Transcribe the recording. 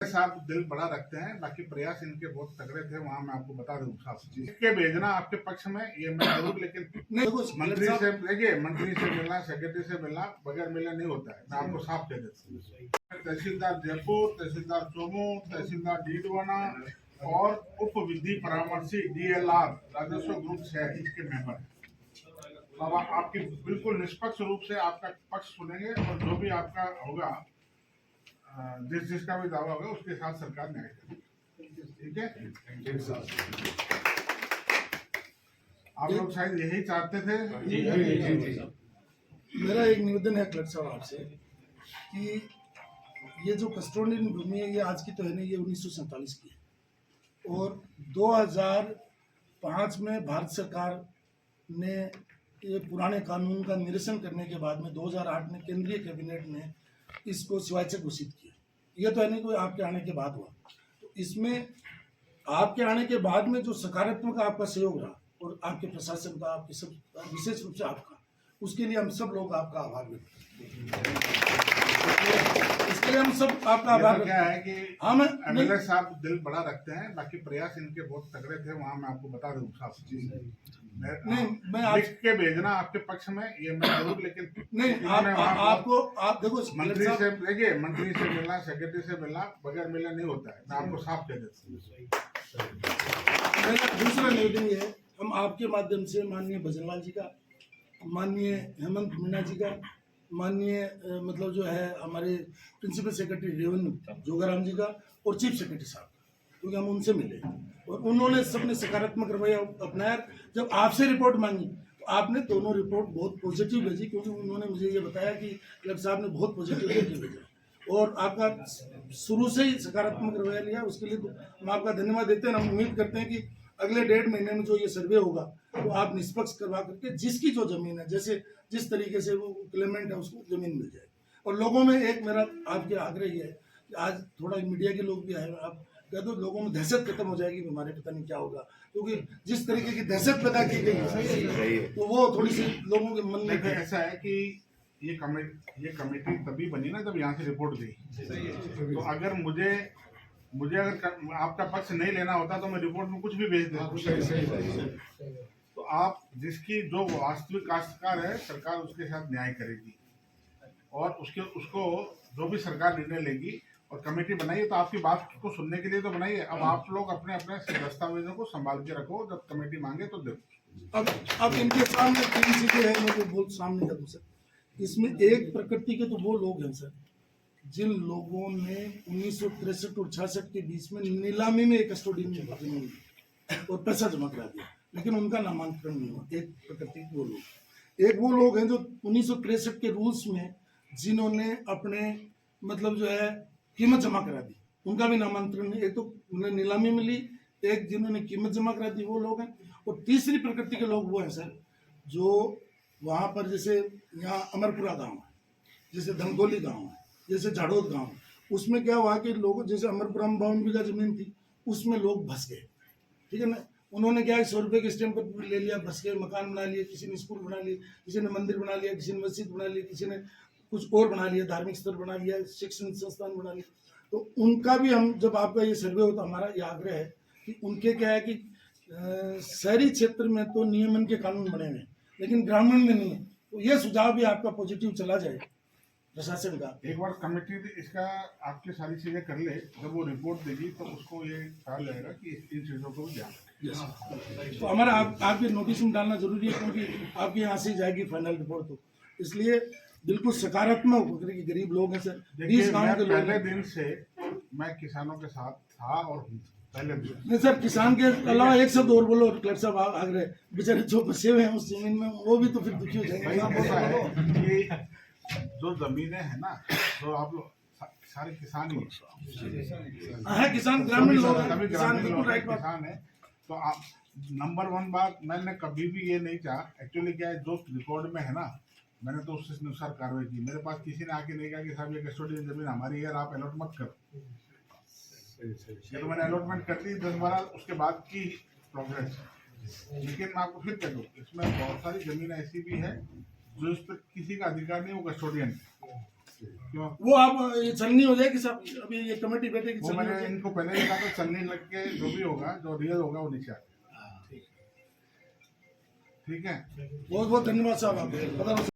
साहब दिल बड़ा रखते हैं, बाकी प्रयास इनके बहुत तगड़े थे। वहाँ मैं आपको बता दूं साफ चीज के भेजना आपके पक्ष में ये मैं जरूर, लेकिन मंत्री से देखिए, मंत्री से मिलना, सेक्रेटरी से मिलना बगैर मिले नहीं होता है। मैं आपको साफ कह देता हूँ। तहसीलदार जयपुर, तहसीलदार चोमू, तहसीलदार डीडवाना और उप विधि परामर्शी DLR राजस्व ग्रुप 6 इसके मेंबर है। अब आपकी बिल्कुल निष्पक्ष रूप से आपका पक्ष सुनेंगे और जो भी आपका होगा, जिसका भी दावा होगा उसके साथ सरकार न्याय करेगी। ठीक है, आप लोग शायद यही चाहते थे। मेरा एक निवेदन है क्लर्क साहब आपसे कि ये जो कस्टोडियन भूमि है ये आज की तो है नहीं, ये 1947 की है और 2005 में भारत सरकार ने ये पुराने कानून का निरसन करने के बाद में 2008 में केंद्रीय कैबिनेट ने इसको शिवाच्य घोषित किया। ये तो है नहीं कोई आपके आने के बाद हुआ। तो इसमें आपके आने के बाद में जो सकारात्मक आपका सहयोग रहा और आपके प्रशासन का, आपके सब, विशेष रूप से आपका, उसके लिए हम सब लोग आपका आभार व्यक्त करते हैं। इसके लिए हम सब आपका आभार क्या है कि हम MLA साहब दिल बड़ा रखते हैं, बाकी प्रयास इनके बहुत तगड़े थे। वहाँ मैं आपको बता दूं साफ चीज मैं लिख के भेजना आपके पक्ष में ये मैं जरूर, लेकिन नहीं आपको आप देखो मंत्री से देखिए, मंत्री से मिलना, सेक्रेटरी से मिलना बगैर मिले नहीं होता है। मैं आपको साफ कह देता हूँ। मेरा दूसरा निवेदन ये है, हम आपके माध्यम से माननीय भजनलाल जी का, माननीय हेमंत मीणा जी का, माननीय मतलब जो है हमारे प्रिंसिपल सेक्रेटरी रेवेन्यू जोगाराम जी का और चीफ सेक्रेटरी साहब, क्योंकि हम उनसे मिले और उन्होंने सबने सकारात्मक रवैया अपनाया। जब आपसे रिपोर्ट मांगी तो आपने दोनों रिपोर्ट बहुत पॉजिटिव भेजी, क्योंकि उन्होंने मुझे ये बताया कि क्लर्क साहब ने बहुत पॉजिटिव भेजा और आपका शुरू से ही सकारात्मक रवैया लिया। उसके लिए हम आपका धन्यवाद देते हैं। हम उम्मीद करते हैं कि अगले 1.5 महीने में जो ये सर्वे होगा तो आप निष्पक्ष करवा करके जिसकी जो जमीन है, जैसे जिस तरीके से वो क्लेमेंट है, उसको जमीन मिल जाए। और लोगों में एक मेरा आपके आग्रह ये है कि आज थोड़ा मीडिया के लोग भी आए, आप कह दो लोगों में दहशत खत्म हो जाएगी, हमारे पता नहीं क्या होगा, क्योंकि जिस तरीके की दहशत पैदा की गई है तो वो थोड़ी सी लोगों के मन में ऐसा है कि ये कमेटी तभी बनी ना जब यहाँ से रिपोर्ट गई। तो अगर मुझे अगर आपका पक्ष नहीं लेना होता तो मैं रिपोर्ट में कुछ भी भेज देता। तो आप जिसकी जो वास्तविक काश्तकार है, सरकार उसके साथ न्याय करेगी और उसको जो भी सरकार निर्णय लेगी। और कमेटी बनाइए तो आपकी बात को सुनने के लिए तो बनाइए। अब आप लोग अपने अपने दस्तावेजों को संभाल के रखो, जब कमेटी मांगे तो दो। अब इनके सामने 3 चीजें हैं, मैं बहुत सामने करूँ सर। इसमें एक प्रकृति के तो वो लोग हैं सर जिन लोगों ने 1963 और 66 के बीच में नीलामी में एक कस्टोडियन जमीन और पैसा जमा करा दिया, लेकिन उनका नामांकन नहीं हुआ। एक प्रकृति के वो लोग, एक वो लोग हैं जो 1963 के रूल्स में जिन्होंने अपने मतलब जो है कीमत जमा करा दी, उनका भी नामांतरण नहीं। एक तो उन्हें नीलामी मिली, एक जिन्होंने कीमत जमा करा दी वो लोग हैं। और तीसरी प्रकृति के लोग वो हैं सर जो वहाँ पर, जैसे यहाँ अमरपुरा गांव है, जैसे धनगोली गांव है, जैसे झाड़ोद गांव, उसमें क्या हुआ कि लोग, जैसे अमरपुरा में 52 बीघा जमीन थी, उसमें लोग फंस गए। ठीक है ना, उन्होंने क्या 100 रुपये के स्टैम्प पर ले लिया, फंस गए, मकान बना लिए, किसी ने स्कूल बना लिए, किसी ने मंदिर बना लिया, किसी ने मस्जिद बना ली, किसी ने कुछ और बना लिया, धार्मिक स्थल बना लिया, शैक्षणिक संस्थान बना लिया। तो उनका भी हम, जब आपका ये सर्वे होता, हमारा ये आग्रह है कि उनके क्या है कि शहरी क्षेत्र में तो नियमन के कानून बने हुए हैं, लेकिन ग्रामीण में नहीं है। तो ये सुझाव भी आपका पॉजिटिव चला जाए प्रशासन का। एक बार कमेटी इसका आपकी सारी चीजें कर ले, जब वो रिपोर्ट देगी तो उसको ये कहा जाएगा कि इन चीजों को भी ध्यान रखें। तो हमारा आपके नोटिस में डालना जरूरी है, क्योंकि आपके यहाँ से जाएगी फाइनल रिपोर्ट, तो इसलिए बिल्कुल सकारात्मक होकर के गरीब लोग हैं सर। 20 गाँव के लोग, पहले दिन से मैं किसानों के साथ था और हूँ पहले दिन। नहीं सर, किसान के अलावा एक शब्द और बोलो क्लर्क साहब, आग्रह, बेचारे जो फंसे हुए हैं उस जमीन में, वो भी तो फिर दुखी हो जाएंगे। जो जमीनें है ना, जो आप लोग सारे किसान ही है, किसान ग्रामीण लोग हैं, किसान है। तो आप नंबर 1 बात, मैंने कभी भी ये नहीं चाहा। एक्चुअली क्या है, जो रिकॉर्ड में है ना, मैंने तो उसके अनुसार कार्रवाई की। मेरे पास किसी ने आके नहीं कहा कि साहब ये कस्टोडियन जमीन हमारी है, आप अलॉट मत करो। ये तो मैंने अलॉटमेंट कर दी 10-12 उसके बाद की प्रोग्रेस। लेकिन मैं आपको फिर कह दूँ, इसमें बहुत सारी जमीन ऐसी भी है जो इस पर किसी का अधिकार नहीं, वो कस्टोडियन है। क्यों? वो आप ये छलनी हो जाएगी साहब, अभी ये कमेटी बैठेगी वो छलनी हो मैंने जाएगी। इनको पहले ही कहा था, चलने लग के जो भी होगा, जो रियल होगा वो नीचे आएगा। हाँ, ठीक ठीक है। बहुत बहुत धन्यवाद साहब, आप